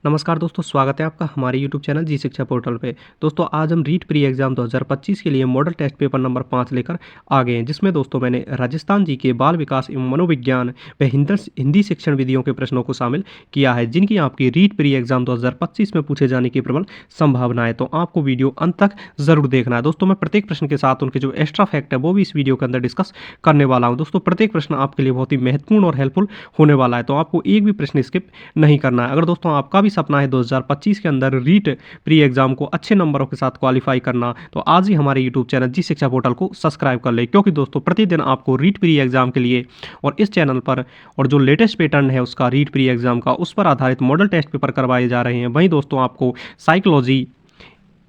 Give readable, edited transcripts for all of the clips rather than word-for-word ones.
नमस्कार दोस्तों, स्वागत है आपका हमारे यूट्यूब चैनल जी शिक्षा पोर्टल पे। दोस्तों आज हम रीट प्री एग्जाम 2025 के लिए मॉडल टेस्ट पेपर नंबर 5 लेकर आ गए हैं, जिसमें दोस्तों मैंने राजस्थान जी के बाल विकास एवं मनोविज्ञान व हिंदी शिक्षण विधियों के प्रश्नों को शामिल किया है, जिनकी आपकी रीट प्री एग्जाम 2025 में पूछे जाने की प्रबल संभावना है। तो आपको वीडियो अंत तक जरूर देखना है। दोस्तों मैं प्रत्येक प्रश्न के साथ उनके जो एक्स्ट्रा फैक्ट है वो भी इस वीडियो के अंदर डिस्कस करने वाला हूँ। दोस्तों प्रत्येक प्रश्न आपके लिए बहुत ही महत्वपूर्ण और हेल्पफुल होने वाला है, तो आपको एक भी प्रश्न स्किप नहीं करना है। अगर दोस्तों आपका भी सपना है 2025 के अंदर रीट प्री एग्जाम को अच्छे नंबरों के साथ क्वालिफाई करना, तो आज ही हमारे यूट्यूब चैनल जी शिक्षा पोर्टल को सब्सक्राइब कर ले, क्योंकि दोस्तों प्रतिदिन आपको रीट प्री एग्जाम के लिए और इस चैनल पर और जो लेटेस्ट पैटर्न है उसका रीट प्री एग्जाम का, उस पर आधारित मॉडल टेस्ट पेपर करवाए जा रहे हैं। वहीं दोस्तों आपको साइकोलॉजी,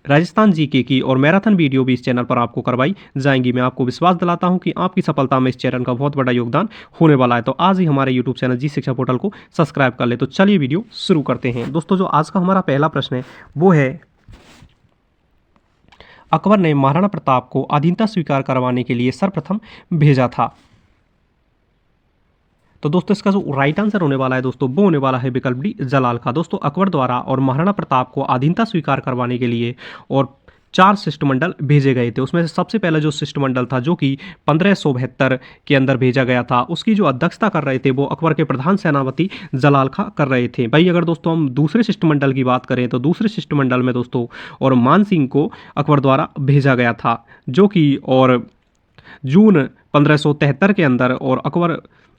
राजस्थान जीके की और मैराथन वीडियो भी इस चैनल पर आपको करवाई जाएंगी। मैं आपको विश्वास दिलाता हूं कि आपकी सफलता में इस चैनल का बहुत बड़ा योगदान होने वाला है। तो आज ही हमारे यूट्यूब चैनल जी शिक्षा पोर्टल को सब्सक्राइब कर ले। तो चलिए वीडियो शुरू करते हैं। दोस्तों जो आज का हमारा पहला प्रश्न है वो है, अकबर ने महाराणा प्रताप को अधीनता स्वीकार करवाने के लिए सर्वप्रथम भेजा था। तो दोस्तों इसका जो राइट आंसर होने वाला है दोस्तों वो होने वाला है विकल्प डी, जलाल का। दोस्तों अकबर द्वारा और महाराणा प्रताप को अधीनता स्वीकार करवाने के लिए और 4 शिष्टमंडल भेजे गए थे। उसमें से सबसे पहला जो शिष्टमंडल था, जो कि 1572 के अंदर भेजा गया था, उसकी जो अध्यक्षता कर रहे थे वो अकबर के प्रधान सेनापति जलाल खां कर रहे थे। भाई अगर दोस्तों हम दूसरे शिष्टमंडल की बात करें तो दूसरे शिष्टमंडल में दोस्तों और मान सिंह को अकबर द्वारा भेजा गया था, जो कि और जून 1573 के अंदर और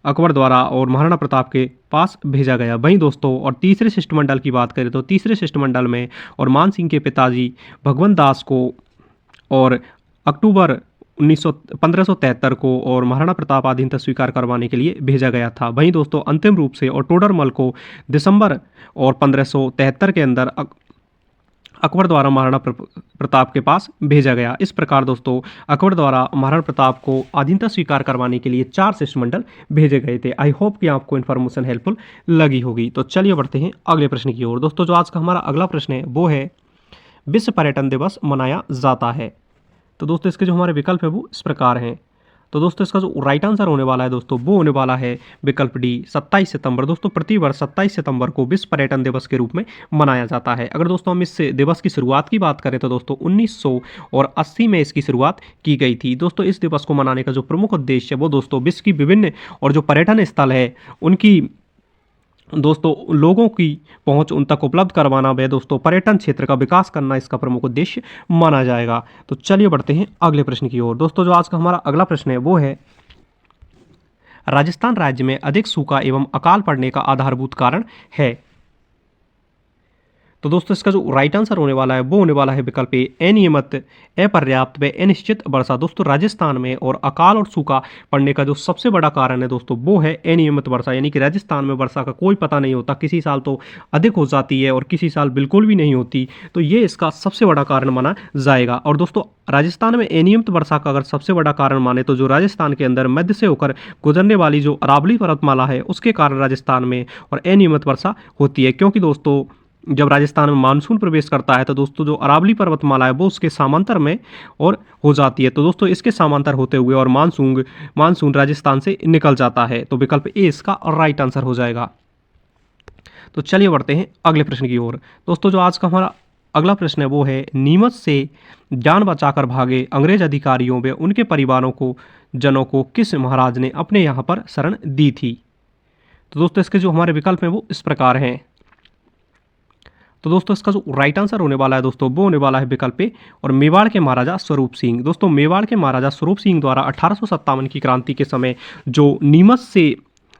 अकबर द्वारा और महाराणा प्रताप के पास भेजा गया। वहीं दोस्तों और तीसरे शिष्टमंडल की बात करें तो तीसरे शिष्टमंडल में और मान सिंह के पिताजी भगवंत दास को और अक्टूबर 1573 को और महाराणा प्रताप अधीनता स्वीकार करवाने के लिए भेजा गया था। वहीं दोस्तों अंतिम रूप से और टोडरमल को दिसंबर और 1573 के अंदर अकबर द्वारा महाराणा प्रताप के पास भेजा गया। इस प्रकार दोस्तों अकबर द्वारा महाराणा प्रताप को अधीनता स्वीकार करवाने के लिए 4 शिष्टमंडल भेजे गए थे। आई होप कि आपको इन्फॉर्मेशन हेल्पफुल लगी होगी। तो चलिए बढ़ते हैं अगले प्रश्न की ओर। दोस्तों जो आज का हमारा अगला प्रश्न है वो है, विश्व पर्यटन दिवस मनाया जाता है। तो दोस्तों इसके जो हमारे विकल्प है वो इस प्रकार हैं। तो दोस्तों इसका जो राइट आंसर होने वाला है दोस्तों वो होने वाला है विकल्प डी, 27 सितंबर। दोस्तों प्रतिवर्ष 27 सितंबर को विश्व पर्यटन दिवस के रूप में मनाया जाता है। अगर दोस्तों हम इस दिवस की शुरुआत की बात करें तो दोस्तों 1980 में इसकी शुरुआत की गई थी। दोस्तों इस दिवस को मनाने का जो प्रमुख उद्देश्य है वो दोस्तों विश्व की विभिन्न और जो पर्यटन स्थल है उनकी दोस्तों लोगों की पहुंच उन तक उपलब्ध करवाना व दोस्तों पर्यटन क्षेत्र का विकास करना इसका प्रमुख उद्देश्य माना जाएगा। तो चलिए बढ़ते हैं अगले प्रश्न की ओर। दोस्तों जो आज का हमारा अगला प्रश्न है वो है, राजस्थान राज्य में अधिक सूखा एवं अकाल पड़ने का आधारभूत कारण है। तो दोस्तों इसका जो राइट आंसर होने वाला है वो होने वाला है विकल्प ए, अनियमित, अपर्याप्त व अनिश्चित वर्षा। दोस्तों राजस्थान में और अकाल और सूखा पड़ने का जो सबसे बड़ा कारण है दोस्तों वो है अनियमित वर्षा, यानी कि राजस्थान में वर्षा का कोई पता नहीं होता, किसी साल तो अधिक हो जाती है और किसी साल बिल्कुल भी नहीं होती। तो ये इसका सबसे बड़ा कारण माना जाएगा। और दोस्तों राजस्थान में अनियमित वर्षा का अगर सबसे बड़ा कारण माने तो जो राजस्थान के अंदर मध्य से होकर गुजरने वाली जो अरावली पर्वतमाला है उसके कारण राजस्थान में और अनियमित वर्षा होती है, क्योंकि दोस्तों जब राजस्थान में मानसून प्रवेश करता है तो दोस्तों जो अरावली पर्वतमाला है वो उसके समांतर में और हो जाती है। तो दोस्तों इसके समांतर होते हुए और मानसून राजस्थान से निकल जाता है। तो विकल्प ए इसका राइट आंसर हो जाएगा। तो चलिए बढ़ते हैं अगले प्रश्न की ओर। दोस्तों जो आज का हमारा अगला प्रश्न है वो है, नीमच से जान बचाकर भागे अंग्रेज अधिकारियों व उनके परिवारों को जनों को किस महाराज ने अपने यहाँ पर शरण दी थी। तो दोस्तों इसके जो हमारे विकल्प हैं वो इस प्रकार हैं। तो दोस्तों इसका जो राइट आंसर होने वाला है दोस्तों वो होने वाला है विकल्प ए, और मेवाड़ के महाराजा स्वरूप सिंह। दोस्तों मेवाड़ के महाराजा स्वरूप सिंह द्वारा 1857 की क्रांति के समय जो नीमच से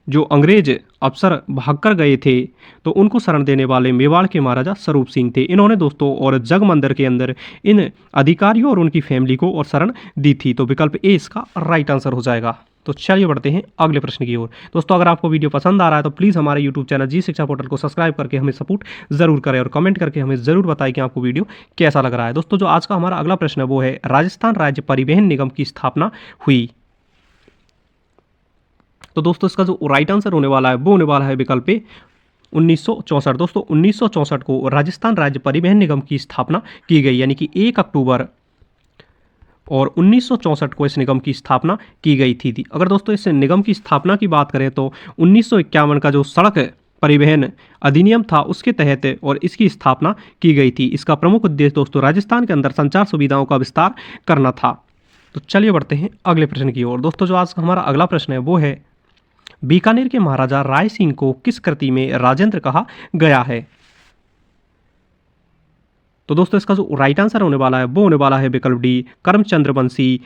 जो अंग्रेज अफसर भागकर गए थे तो उनको शरण देने वाले मेवाड़ के महाराजा स्वरूप सिंह थे। इन्होंने दोस्तों और जगमंदिर के अंदर इन अधिकारियों और उनकी फैमिली को और शरण दी थी। तो विकल्प ए इसका राइट आंसर हो जाएगा। तो चलिए बढ़ते हैं अगले प्रश्न की ओर। दोस्तों अगर आपको वीडियो पसंद आ रहा है तो प्लीज़ हमारे यूट्यूब चैनल जी शिक्षा पोर्टल को सब्सक्राइब करके हमें सपोर्ट जरूर करें और कमेंट करके हमें ज़रूर बताएं कि आपको वीडियो कैसा लग रहा है। दोस्तों जो आज का हमारा अगला प्रश्न है वो है, राजस्थान राज्य परिवहन निगम की स्थापना हुई। तो दोस्तों इसका जो राइट आंसर होने वाला है वो होने वाला है विकल्प ए, 1964। दोस्तों 1964 को राजस्थान राज्य परिवहन निगम की स्थापना की गई, यानी कि 1 अक्टूबर और 1964 को इस निगम की स्थापना की गई थी। अगर दोस्तों इस निगम की स्थापना की बात करें तो 1951 का जो सड़क परिवहन अधिनियम था उसके तहत और इसकी स्थापना की गई थी। इसका प्रमुख उद्देश्य दोस्तों राजस्थान के अंदर संचार सुविधाओं का विस्तार करना था। तो चलिए बढ़ते हैं अगले प्रश्न की ओर। दोस्तों जो आज का हमारा अगला प्रश्न है वो है, बीकानेर के महाराजा राय सिंह को किस कृति में राजेंद्र कहा गया है? तो दोस्तों इसका जो राइट आंसर होने वाला है वो होने वाला है विकल्प डी, करमचंद्र वंशी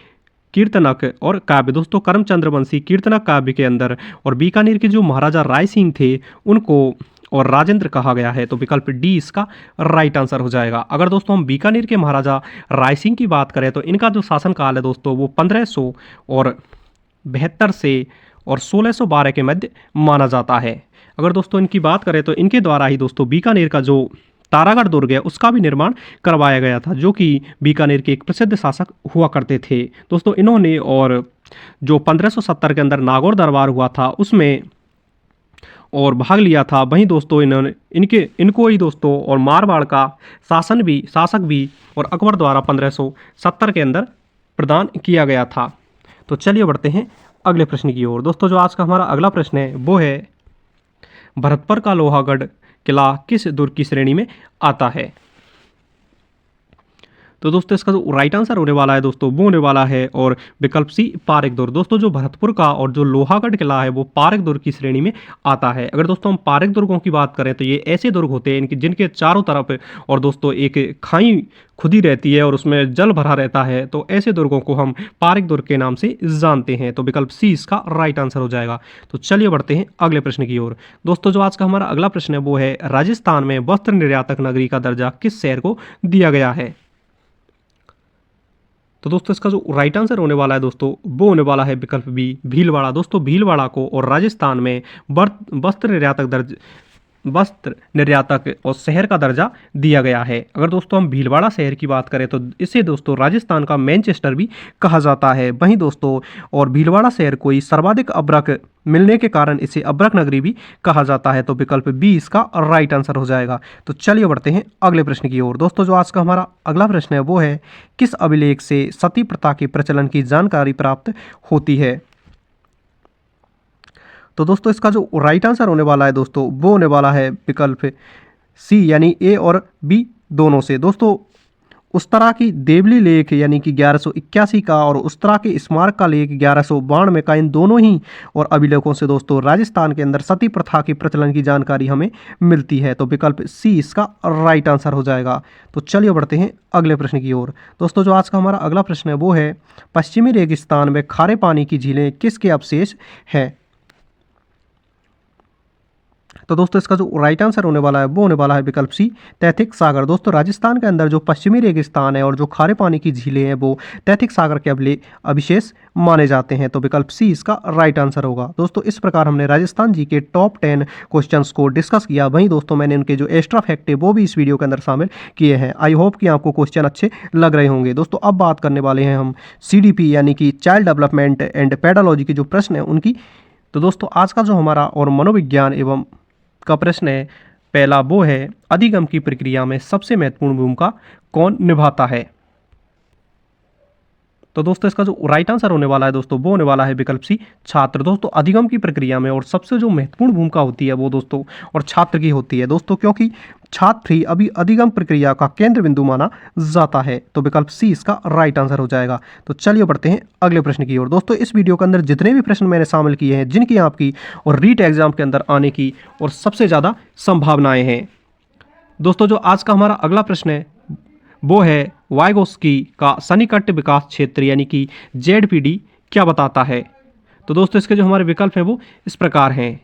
कीर्तनक और काव्य। दोस्तों करमचंद्र वंशी कीर्तनक काव्य के अंदर और बीकानेर के जो महाराजा राय सिंह थे उनको और राजेंद्र कहा गया है। तो विकल्प डी इसका राइट आंसर हो जाएगा। अगर दोस्तों हम बीकानेर के महाराजा राय सिंह की बात करें तो इनका जो शासनकाल है दोस्तों वो 1572 से और 1612 के मध्य माना जाता है। अगर दोस्तों इनकी बात करें तो इनके द्वारा ही दोस्तों बीकानेर का जो तारागढ़ दुर्ग है उसका भी निर्माण करवाया गया था, जो कि बीकानेर के एक प्रसिद्ध शासक हुआ करते थे। दोस्तों इन्होंने और जो 1570 के अंदर नागौर दरबार हुआ था उसमें और भाग लिया था। वहीं दोस्तों इन्होंने इनको ही दोस्तों और मारवाड़ का शासक भी और अकबर द्वारा 1570 के अंदर प्रदान किया गया था। तो चलिए बढ़ते हैं अगले प्रश्न की ओर। दोस्तों जो आज का हमारा अगला प्रश्न है वो है, भरतपुर का लोहागढ़ किला किस दुर्ग की श्रेणी में आता है? तो दोस्तों इसका जो राइट आंसर होने वाला है दोस्तों वो होने वाला है और विकल्प सी, पारेक दुर्ग। दोस्तों जो भरतपुर का और जो लोहागढ़ किला है वो पारेक दुर्ग की श्रेणी में आता है। अगर दोस्तों हम पारेक दुर्गों की बात करें तो ये ऐसे दुर्ग होते हैं जिनके चारों तरफ और दोस्तों एक खाई खुदी रहती है और उसमें जल भरा रहता है। तो ऐसे दुर्गों को हम पारेक दुर्ग के नाम से जानते हैं। तो विकल्प सी इसका राइट आंसर हो जाएगा। तो चलिए बढ़ते हैं अगले प्रश्न की ओर। दोस्तों जो आज का हमारा अगला प्रश्न है वो है, राजस्थान में वस्त्र निर्यातक नगरी का दर्जा किस शहर को दिया गया है? तो दोस्तों इसका जो राइट आंसर होने वाला है दोस्तों वो होने वाला है विकल्प बी, भीलवाड़ा। दोस्तों भीलवाड़ा को और राजस्थान में वस्त्र निर्यातक और शहर का दर्जा दिया गया है। अगर दोस्तों हम भीलवाड़ा शहर की बात करें तो इसे दोस्तों राजस्थान का मैनचेस्टर भी कहा जाता है। वहीं दोस्तों और भीलवाड़ा शहर को सर्वाधिक अब्रक मिलने के कारण इसे अब्रक नगरी भी कहा जाता है। तो विकल्प बी इसका राइट आंसर हो जाएगा। तो चलिए बढ़ते हैं अगले प्रश्न की ओर। दोस्तों जो आज का हमारा अगला प्रश्न है वो है, किस अभिलेख से सती प्रथा के प्रचलन की जानकारी प्राप्त होती है? तो दोस्तों इसका जो राइट आंसर होने वाला है दोस्तों वो होने वाला है विकल्प सी, यानी ए और बी दोनों से। दोस्तों उस्तरा की देवली लेख यानी कि 1181 का और उस्तरा के स्मारक का लेख 1192 का, इन दोनों ही और अभिलेखों से दोस्तों राजस्थान के अंदर सती प्रथा के प्रचलन की जानकारी हमें मिलती है। तो विकल्प सी इसका राइट आंसर हो जाएगा। तो चलिए बढ़ते हैं अगले प्रश्न की ओर। दोस्तों जो आज का हमारा अगला प्रश्न है वो है, पश्चिमी रेगिस्तान में खारे पानी की झीलें किसके अवशेष हैं? तो दोस्तों इसका जो राइट आंसर होने वाला है वो होने वाला है विकल्प सी, तैथिक सागर। दोस्तों राजस्थान के अंदर जो पश्चिमी रेगिस्तान है और जो खारे पानी की झीलें हैं वो तैथिक सागर के अविशेष माने जाते हैं। तो विकल्प सी इसका राइट आंसर होगा। दोस्तों इस प्रकार हमने राजस्थान जी के टॉप 10 क्वेश्चंस को डिस्कस किया। वहीं दोस्तों मैंने उनके जो एक्स्ट्रा फैक्ट है वो भी इस वीडियो के अंदर शामिल किए हैं। आई होप कि आपको क्वेश्चन अच्छे लग रहे होंगे। दोस्तों अब बात करने वाले हैं हम CDP यानी कि चाइल्ड डेवलपमेंट एंड पेडालॉजी के जो प्रश्न है उनकी। तो दोस्तों आज का जो हमारा और मनोविज्ञान एवं का प्रश्न है, पहला वो है, अधिगम की प्रक्रिया में सबसे महत्वपूर्ण भूमिका कौन निभाता है? तो दोस्तों इसका जो राइट आंसर होने वाला है दोस्तों वो होने वाला है विकल्प सी, छात्र। दोस्तों अधिगम की प्रक्रिया में और सबसे जो महत्वपूर्ण भूमिका होती है वो दोस्तों और छात्र की होती है दोस्तों, क्योंकि छात्र ही अभी अधिगम प्रक्रिया का केंद्र बिंदु माना जाता है। तो विकल्प सी इसका राइट आंसर हो जाएगा। तो चलिए बढ़ते हैं अगले प्रश्न की ओर। दोस्तों इस वीडियो के अंदर जितने भी प्रश्न मैंने शामिल किए हैं जिनकी आपकी और रीट एग्जाम के अंदर आने की और सबसे ज़्यादा संभावनाएं हैं। दोस्तों जो आज का हमारा अगला प्रश्न है वो है, वाइगोस्की का सन्निकट विकास क्षेत्र यानी कि ZPD क्या बताता है? तो दोस्तों इसके जो हमारे विकल्प हैं वो इस प्रकार हैं।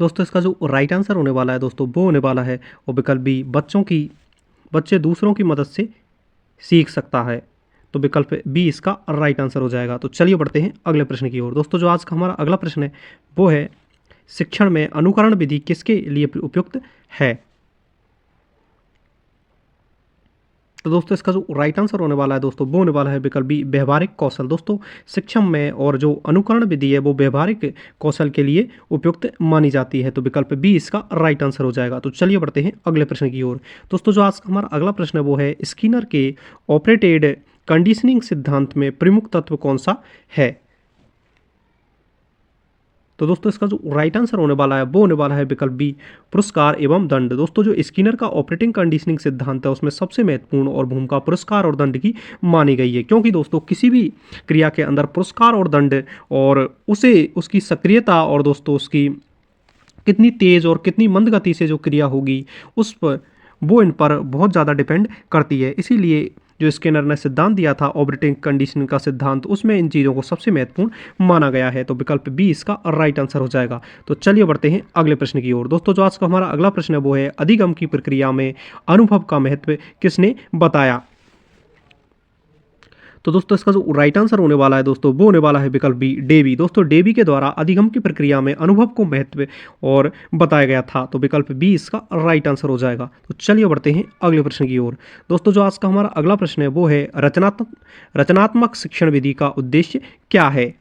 दोस्तों इसका जो राइट आंसर होने वाला है दोस्तों वो होने वाला है और विकल्प बी, बच्चे दूसरों की मदद से सीख सकता है। तो विकल्प बी इसका राइट आंसर हो जाएगा। तो चलिए बढ़ते हैं अगले प्रश्न की ओर। दोस्तों जो आज का हमारा अगला प्रश्न है वो है, शिक्षण में अनुकरण विधि किसके लिए उपयुक्त है? तो दोस्तों इसका जो राइट आंसर होने वाला है दोस्तों वो होने वाला है विकल्प बी, व्यवहारिक कौशल। दोस्तों शिक्षण में और जो अनुकरण विधि है वो व्यवहारिक कौशल के लिए उपयुक्त मानी जाती है। तो विकल्प बी इसका राइट आंसर हो जाएगा। तो चलिए बढ़ते हैं अगले प्रश्न की ओर। दोस्तों जो आज का हमारा अगला प्रश्न है वो है, स्किनर के ऑपरेटेड कंडीशनिंग सिद्धांत में प्रमुख तत्व कौन सा है? तो दोस्तों इसका जो राइट आंसर होने वाला है वो होने वाला है विकल्प बी, पुरस्कार एवं दंड। दोस्तों जो स्किनर का ऑपरेटिंग कंडीशनिंग सिद्धांत है उसमें सबसे महत्वपूर्ण और भूमिका पुरस्कार और दंड की मानी गई है, क्योंकि दोस्तों किसी भी क्रिया के अंदर पुरस्कार और दंड और उसे उसकी सक्रियता और दोस्तों उसकी कितनी तेज और कितनी मंद गति से जो क्रिया होगी उस पर वो इन पर बहुत ज़्यादा डिपेंड करती है। इसीलिए जो स्किनर ने सिद्धांत दिया था ऑपरेटिंग कंडीशन का सिद्धांत, उसमें इन चीज़ों को सबसे महत्वपूर्ण माना गया है। तो विकल्प बी इसका राइट आंसर हो जाएगा। तो चलिए बढ़ते हैं अगले प्रश्न की ओर। दोस्तों जो आज का हमारा अगला प्रश्न है वो है अधिगम की प्रक्रिया में अनुभव का महत्व किसने बताया। तो दोस्तों इसका जो राइट आंसर होने वाला है दोस्तों वो होने वाला है विकल्प बी, डेवी। दोस्तों डेवी के द्वारा अधिगम की प्रक्रिया में अनुभव को महत्व और बताया गया था। तो विकल्प बी इसका राइट आंसर हो जाएगा। तो चलिए बढ़ते हैं अगले प्रश्न की ओर। दोस्तों जो आज का हमारा अगला प्रश्न है वो है रचनात्मक शिक्षण विधि का उद्देश्य क्या है।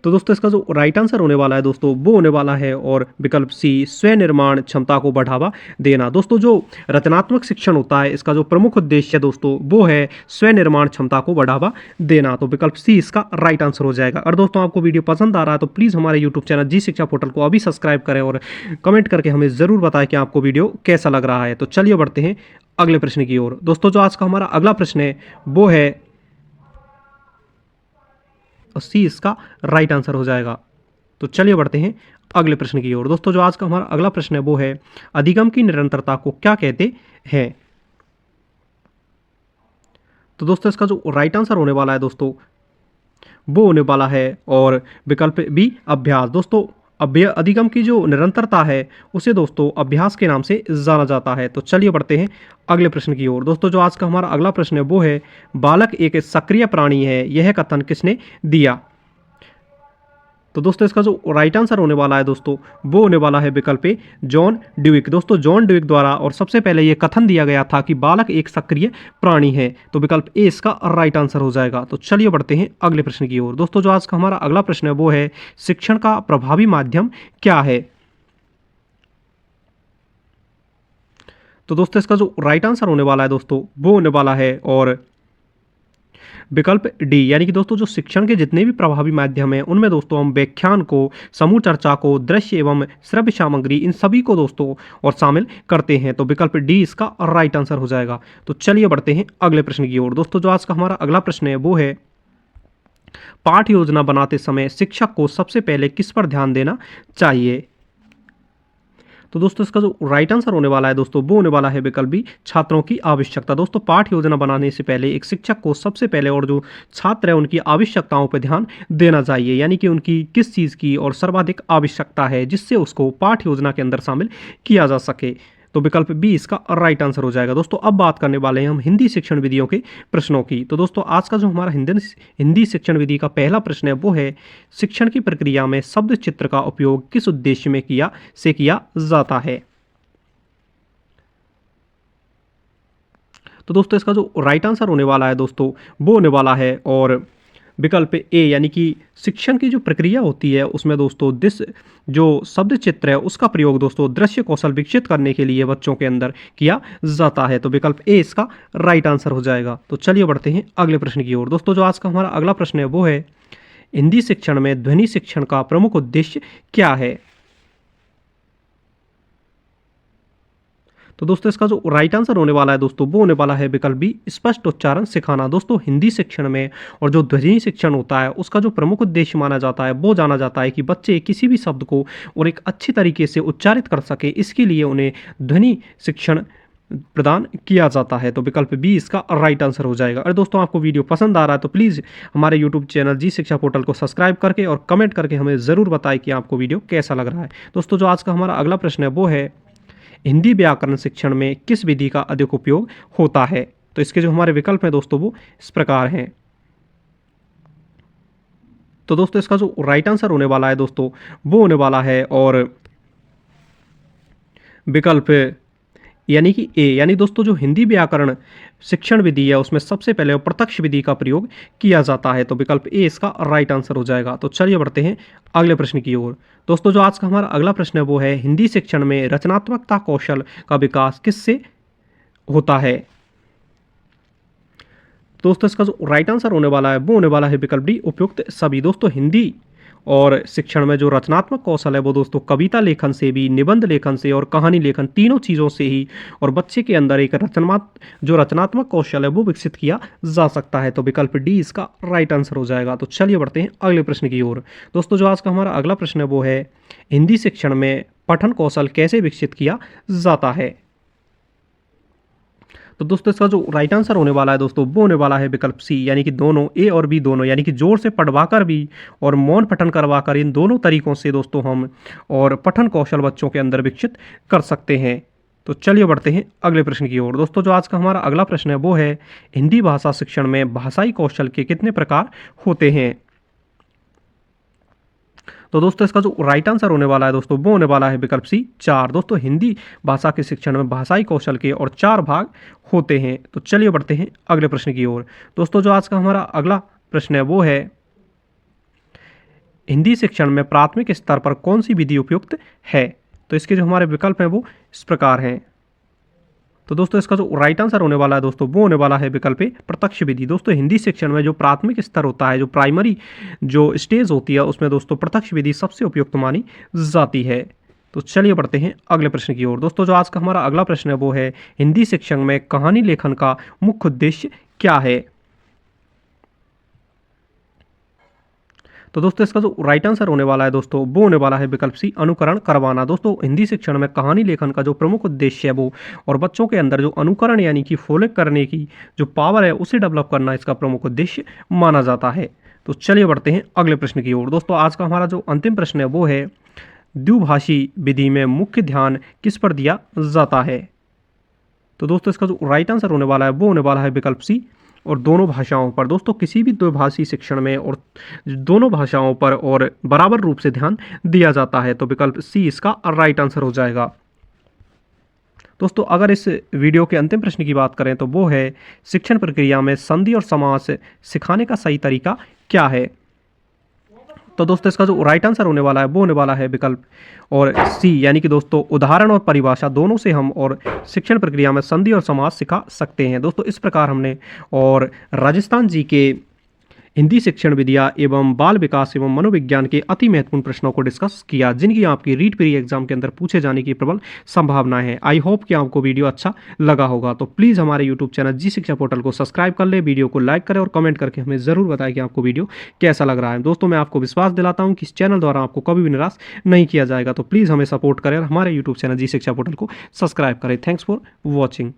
तो दोस्तों इसका जो राइट आंसर होने वाला है दोस्तों वो होने वाला है और विकल्प सी, स्वनिर्माण क्षमता को बढ़ावा देना। दोस्तों जो रचनात्मक शिक्षण होता है इसका जो प्रमुख उद्देश्य है दोस्तों वो है स्वनिर्माण क्षमता को बढ़ावा देना। तो विकल्प सी इसका राइट आंसर हो जाएगा। और दोस्तों आपको वीडियो पसंद आ रहा है तो प्लीज़ हमारे यूट्यूब चैनल जी शिक्षा पोर्टल को अभी सब्सक्राइब करें और कमेंट करके हमें ज़रूर बताएं कि आपको वीडियो कैसा लग रहा है। तो चलिए बढ़ते हैं अगले प्रश्न की ओर। दोस्तों जो आज का हमारा अगला प्रश्न है वो है सी इसका राइट आंसर हो जाएगा। तो चलिए बढ़ते हैं अगले प्रश्न की ओर। दोस्तों जो आज का हमारा अगला प्रश्न है वो है अधिगम की निरंतरता को क्या कहते हैं। तो दोस्तों इसका जो राइट आंसर होने वाला है दोस्तों वो होने वाला है और विकल्प बी, अभ्यास। दोस्तों अधिगम की जो निरंतरता है उसे दोस्तों अभ्यास के नाम से जाना जाता है। तो चलिए बढ़ते हैं अगले प्रश्न की ओर। दोस्तों जो आज का हमारा अगला प्रश्न है वो है बालक एक सक्रिय प्राणी है, यह कथन किसने दिया। तो दोस्तों इसका जो राइट आंसर होने वाला है दोस्तों वो होने वाला है विकल्प ए, जॉन ड्यूइक। दोस्तों जॉन ड्यूइक द्वारा और सबसे पहले ये कथन दिया गया था कि बालक एक सक्रिय प्राणी है। तो विकल्प ए इसका राइट आंसर हो जाएगा। तो चलिए बढ़ते हैं अगले प्रश्न की ओर। दोस्तों जो आज का हमारा अगला प्रश्न है वो है शिक्षण का प्रभावी माध्यम क्या है। तो दोस्तों इसका जो राइट आंसर होने वाला है दोस्तों वो होने वाला है और विकल्प डी, यानी कि दोस्तों जो शिक्षण के जितने भी प्रभावी माध्यम हैं उनमें दोस्तों हम व्याख्यान को, समूह चर्चा को, दृश्य एवं श्रव्य सामग्री, इन सभी को दोस्तों और शामिल करते हैं। तो विकल्प डी इसका राइट आंसर हो जाएगा। तो चलिए बढ़ते हैं अगले प्रश्न की ओर। दोस्तों जो आज का हमारा अगला प्रश्न है वो है पाठ योजना बनाते समय शिक्षक को सबसे पहले किस पर ध्यान देना चाहिए। तो दोस्तों इसका जो राइट आंसर होने वाला है दोस्तों वो होने वाला है विकल्प बी, छात्रों की आवश्यकता। दोस्तों पाठ योजना बनाने से पहले एक शिक्षक को सबसे पहले और जो छात्र है उनकी आवश्यकताओं पर ध्यान देना चाहिए, यानी कि उनकी किस चीज़ की और सर्वाधिक आवश्यकता है जिससे उसको पाठ योजना के अंदर शामिल किया जा सके। तो विकल्प बी इसका राइट आंसर हो जाएगा। दोस्तों अब बात करने वाले हैं हम हिंदी शिक्षण विधियों के प्रश्नों की। तो दोस्तों आज का जो हमारा हिंदी शिक्षण विधि का पहला प्रश्न है वो है शिक्षण की प्रक्रिया में शब्द चित्र का उपयोग किस उद्देश्य में किया जाता है। तो दोस्तों इसका जो राइट आंसर होने वाला है दोस्तों वो होने वाला है और विकल्प ए, यानी कि शिक्षण की जो प्रक्रिया होती है उसमें दोस्तों जो शब्द चित्र है उसका प्रयोग दोस्तों दृश्य कौशल विकसित करने के लिए बच्चों के अंदर किया जाता है। तो विकल्प ए इसका राइट आंसर हो जाएगा। तो चलिए बढ़ते हैं अगले प्रश्न की ओर। दोस्तों जो आज का हमारा अगला प्रश्न है वो है हिंदी शिक्षण में ध्वनि शिक्षण का प्रमुख उद्देश्य क्या है। तो दोस्तों इसका जो राइट आंसर होने वाला है दोस्तों वो होने वाला है विकल्प बी, स्पष्ट उच्चारण सिखाना। दोस्तों हिंदी शिक्षण में और जो ध्वनि शिक्षण होता है उसका जो प्रमुख उद्देश्य माना जाता है वो जाना जाता है कि बच्चे किसी भी शब्द को और एक अच्छी तरीके से उच्चारित कर सके, इसके लिए उन्हें ध्वनि शिक्षण प्रदान किया जाता है। तो विकल्प बी इसका राइट आंसर हो जाएगा। और दोस्तों आपको वीडियो पसंद आ रहा है तो प्लीज़ हमारे यूट्यूब चैनल जी शिक्षा पोर्टल को सब्सक्राइब करके और कमेंट करके हमें ज़रूर बताएं कि आपको वीडियो कैसा लग रहा है। दोस्तों जो आज का हमारा अगला प्रश्न है वो है हिंदी व्याकरण शिक्षण में किस विधि का अधिक उपयोग होता है। तो इसके जो हमारे विकल्प हैं दोस्तों वो इस प्रकार हैं। तो दोस्तों इसका जो राइट आंसर होने वाला है दोस्तों वो होने वाला है और विकल्प यानी कि ए, यानी दोस्तों जो हिंदी व्याकरण शिक्षण विधि है उसमें सबसे पहले प्रत्यक्ष विधि का प्रयोग किया जाता है। तो विकल्प ए इसका राइट आंसर हो जाएगा। तो चलिए बढ़ते हैं अगले प्रश्न की ओर। दोस्तों जो आज का हमारा अगला प्रश्न है वो है हिंदी शिक्षण में रचनात्मकता कौशल का विकास किससे होता है। दोस्तों इसका जो राइट आंसर होने वाला है वो होने वाला है विकल्प डी, उपयुक्त सभी। दोस्तों हिंदी और शिक्षण में जो रचनात्मक कौशल है वो दोस्तों कविता लेखन से भी, निबंध लेखन से और कहानी लेखन, तीनों चीज़ों से ही और बच्चे के अंदर एक रचनात्मक कौशल है वो विकसित किया जा सकता है। तो विकल्प डी इसका राइट आंसर हो जाएगा। तो चलिए बढ़ते हैं अगले प्रश्न की ओर। दोस्तों जो आज का हमारा अगला प्रश्न है वो है, हिंदी शिक्षण में पठन कौशल कैसे विकसित किया जाता है। तो दोस्तों इसका जो राइट आंसर होने वाला है दोस्तों वो होने वाला है विकल्प सी, यानी कि दोनों, ए और बी दोनों, यानी कि जोर से पढ़वाकर भी और मौन पठन करवाकर, इन दोनों तरीकों से दोस्तों हम और पठन कौशल बच्चों के अंदर विकसित कर सकते हैं। तो चलिए बढ़ते हैं अगले प्रश्न की ओर। दोस्तों जो आज का हमारा अगला प्रश्न है वो है, हिंदी भाषा शिक्षण में भाषाई कौशल के कितने प्रकार होते हैं। तो दोस्तों इसका जो राइट आंसर होने वाला है दोस्तों वो होने वाला है विकल्प सी, 4। दोस्तों हिंदी भाषा के शिक्षण में भाषाई कौशल के और 4 भाग होते हैं। तो चलिए बढ़ते हैं अगले प्रश्न की ओर। दोस्तों जो आज का हमारा अगला प्रश्न है वो है, हिंदी शिक्षण में प्राथमिक स्तर पर कौन सी विधि उपयुक्त है। तो इसके जो हमारे विकल्प हैं वो इस प्रकार हैं। तो दोस्तों इसका जो राइट आंसर होने वाला है दोस्तों वो होने वाला है विकल्प ए, प्रत्यक्ष विधि। दोस्तों हिंदी शिक्षण में जो प्राथमिक स्तर होता है, जो प्राइमरी जो स्टेज होती है, उसमें दोस्तों प्रत्यक्ष विधि सबसे उपयुक्त मानी जाती है। तो चलिए बढ़ते हैं अगले प्रश्न की ओर। दोस्तों जो आज का हमारा अगला प्रश्न है वो है, हिंदी शिक्षण में कहानी लेखन का मुख्य उद्देश्य क्या है। तो दोस्तों इसका जो राइट आंसर होने वाला है दोस्तों वो होने वाला है विकल्प सी, अनुकरण करवाना। दोस्तों हिंदी शिक्षण में कहानी लेखन का जो प्रमुख उद्देश्य है वो और बच्चों के अंदर जो अनुकरण यानी कि फॉलो करने की जो पावर है उसे डेवलप करना इसका प्रमुख उद्देश्य माना जाता है। तो चलिए बढ़ते हैं अगले प्रश्न की ओर। दोस्तों आज का हमारा जो अंतिम प्रश्न है वो है, द्विभाषी विधि में मुख्य ध्यान किस पर दिया जाता है। तो दोस्तों इसका जो राइट आंसर होने वाला है वो होने वाला है विकल्प सी, और दोनों भाषाओं पर। दोस्तों किसी भी द्विभाषी शिक्षण में और दोनों भाषाओं पर और बराबर रूप से ध्यान दिया जाता है। तो विकल्प सी इसका राइट आंसर हो जाएगा। दोस्तों अगर इस वीडियो के अंतिम प्रश्न की बात करें तो वो है, शिक्षण प्रक्रिया में संधि और समास सिखाने का सही तरीका क्या है। तो दोस्तों इसका जो राइट आंसर होने वाला है वो होने वाला है विकल्प और सी, यानी कि दोस्तों उदाहरण और परिभाषा दोनों से हम और शिक्षण प्रक्रिया में संधि और समास सिखा सकते हैं। दोस्तों इस प्रकार हमने और राजस्थान जी के हिंदी शिक्षण विद्या एवं बाल विकास एवं मनोविज्ञान के अति महत्वपूर्ण प्रश्नों को डिस्कस किया, जिनकी आपकी रीट प्री एग्जाम के अंदर पूछे जाने की प्रबल संभावना है। आई होप कि आपको वीडियो अच्छा लगा होगा। तो प्लीज़ हमारे यूट्यूब चैनल जी शिक्षा पोर्टल को सब्सक्राइब कर ले, वीडियो को लाइक करें और कमेंट करके हमें ज़रूर बताएं कि आपको वीडियो कैसा लग रहा है। दोस्तों मैं आपको विश्वास दिलाता हूँ कि इस चैनल द्वारा आपको कभी भी निराश नहीं किया जाएगा। तो प्लीज़ हमें सपोर्ट करें और हमारे यूट्यूब चैनल जी शिक्षा पोर्टल को सब्सक्राइब करें। Thanks for watching.